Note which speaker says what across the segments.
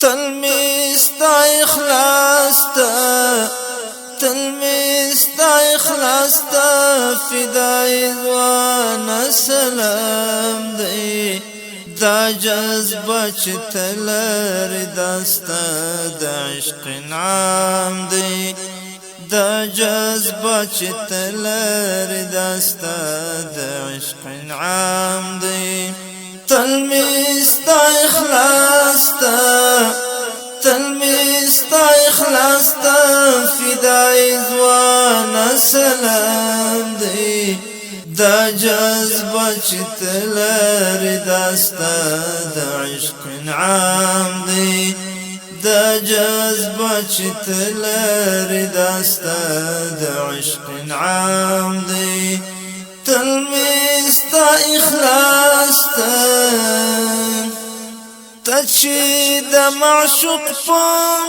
Speaker 1: تلميذ إخلاص تلميذ إخلاص فداي وانا سلام دی دا جذبه چې تلری داستا د عشق نام دی دا جذبه چې تلری داستا د عشق نام دی تلميذ إخلاص تلميذ إخلاص فداي وانا سلام دی دا جذبه چې تلری داستا د عشق نام دی دا جذبه چې تلری داستا د عشق نام دی تلميذ إخلاص تچی د معشوق په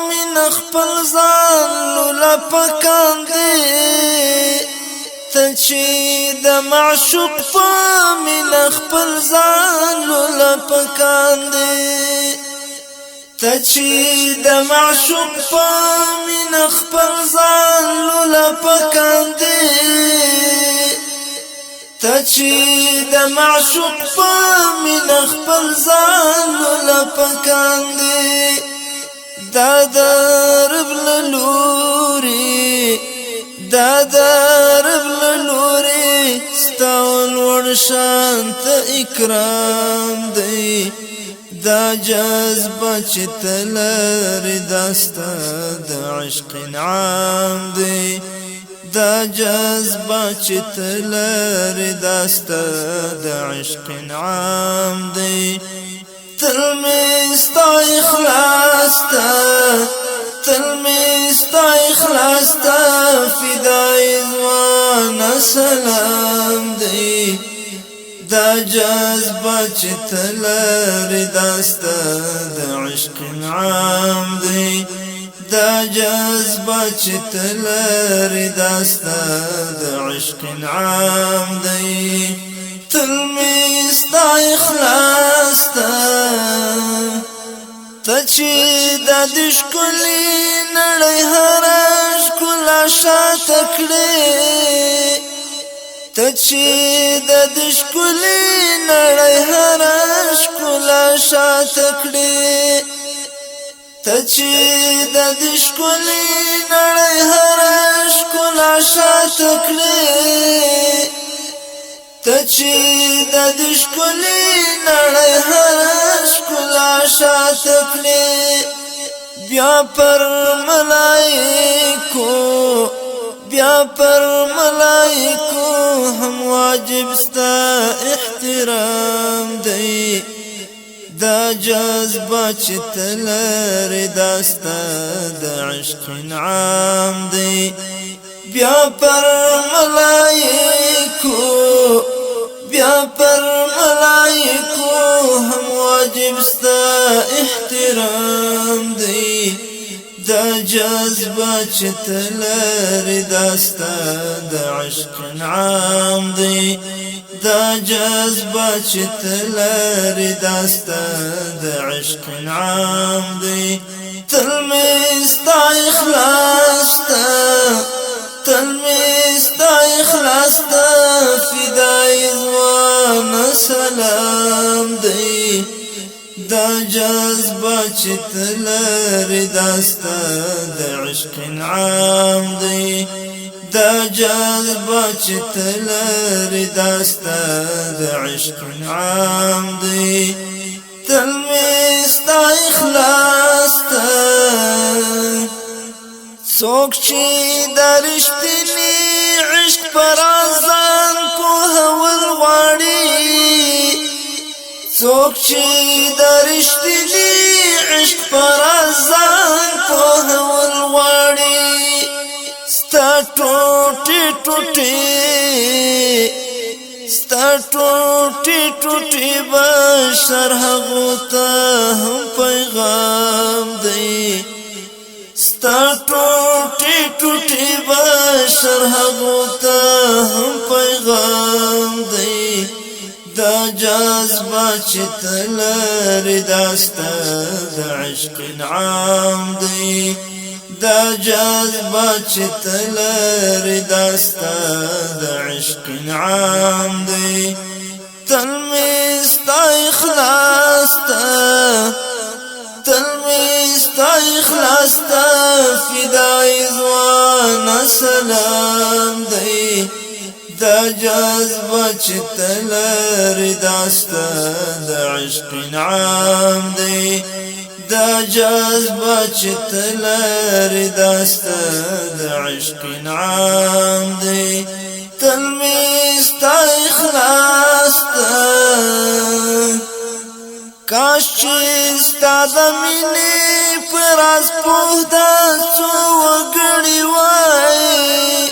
Speaker 1: من خپل ځان لولا پکاندې تچی د معشوق په من خپل ځان لولا پکاندې تچی د معشوق په من خپل ځان لولا پکاندې تچی د معشوق په من خپل ځان لپکاندې دا درب لوري دا درب لوري ستاول ورشانت اکرام دی دا جذبه چې تلری داستا د عشق نام دی دا جذبه چې تلری داستا د عشق نام دی تلميذ إخلاص تلميذ إخلاص فداي وانا سلام دی دا جذبه چې تلری داستا د عشق نام دی دا جذبه چې تلری داستا د عشق نام دی تلميذ إخلاص تچی د دشکلی نړۍ هرش کلا شاته کړې تچی د دشکلی نړۍ هرش کلا شاته کړې تچی د دشکلی نړۍ هرش کلا شاته کړې تچی د دشکلی نړۍ هرش کلا شاته کړې بیا پر ملائکو هم واجب ستا احترام دی دا جذبه چې تلری داستا د عشق نام دی بیا پر ملائکو هم واجب ستا احترام دی دا جذبه چې تلری داستا د عشق نام دی دا جذبه چې تلری داستا د عشق نام دی تلميذ إخلاص تلميذ إخلاص فداي وانا سلام دی دا جذبه چې تلری داستا د عشق نام دی دا جذبه چې تلری داستا د عشق نام دی تلميذ إخلاص څوک چې د رښتیني عشق پر ځان پوهول غواړي څوک چې د رښتیني عشق پر ځان پوهول غواړي ستا ټوټې بشر هغو ته هم پیغام دی ستا ټوټې بشر هغو ته هم پیغام دی دا جذبه چې تلری داسته د عشق انعام دی دا جذبه چې تلری داسته د عشق انعام دی تل می ستا اخلاص ته تل می ستا اخلاص ته فدای ځوان سلام دی دا جذبه چې تلری داسته د عشق انعام دی دا جذبه چې تلری داسته د عشق انعام دی تل می ستا اخلاص ته کاش چې ستا د مینې په راز پوه دا څو وګړي وای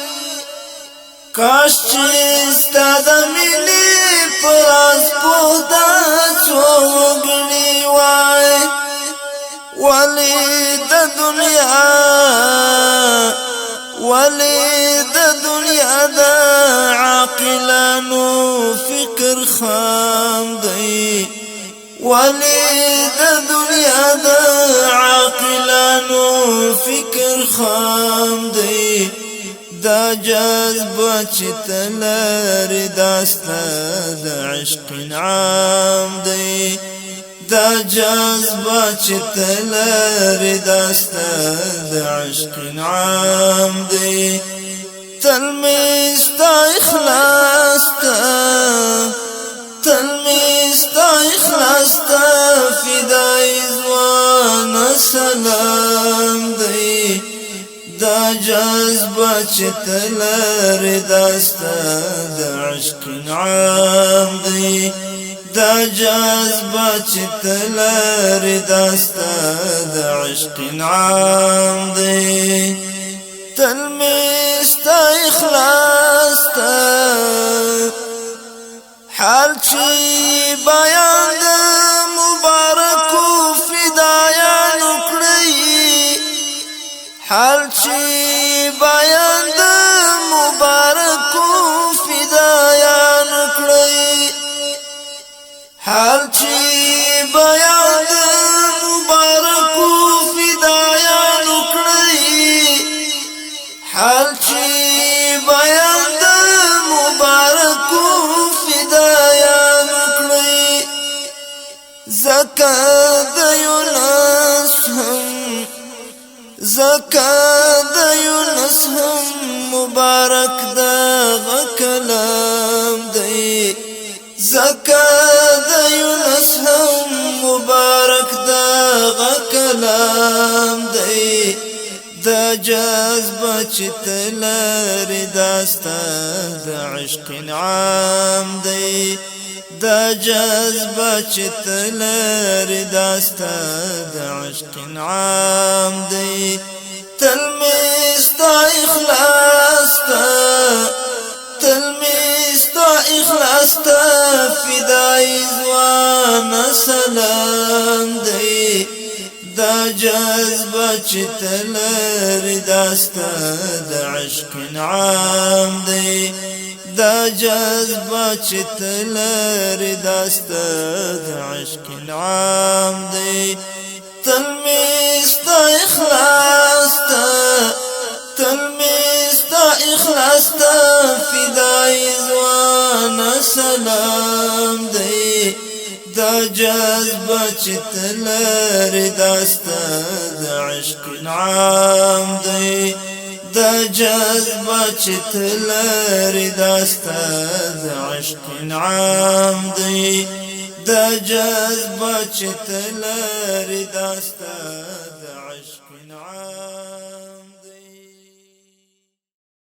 Speaker 1: کاش چې ستا د مینې په راز پوه دا څو وګړي وای ولې د دنیا د عاقلانو فکر خام دی ولې د دنیا د عاقلانو فکر خام دی دا جذبه چې تلری داسته د عشق انعام دی دا جذبه چې تلری داسته د عشق انعام دی تل می ستا اخلاص ته تل می ستا اخلاص ته فدای ځوان سلام دی دا جذبه چې تلری داسته د عشق انعام دی دا جذبه چې تلری داسته د عشق انعام دی تل می ستا اخلاص ته حال چې بیان د مبارکو فدایانو کړی حال چې بیان د مبارکو فدایانو کړی حال چې بیان د مبارکو فدایانو کړی حال چې بیان د مبارکو فدایانو کړی زکه د یونس هم مبارک دغه کلام دی زکه د یونس هم مبارک دغه کلام دی دا جذبه چې تلری داسته د عشق انعام دی دا جذبه چې تلری داسته د عشق انعام دی تل می ستا اخلاص ته تل می ستا اخلاص ته فدای ځوان سلام دی دا جذبه چې تلری داسته د عشق انعام دی دا جذبه چې تلری داسته د عشق انعام دی تل می ستا اخلاص ته تل می ستا اخلاص ته فدای ځوان سلام دی دا جذبه چې تلری داسته د عشق انعام دی دا جذبه چې تلری داسته د عشق انعام دی دا جذبه چې تلری داسته د عشق انعام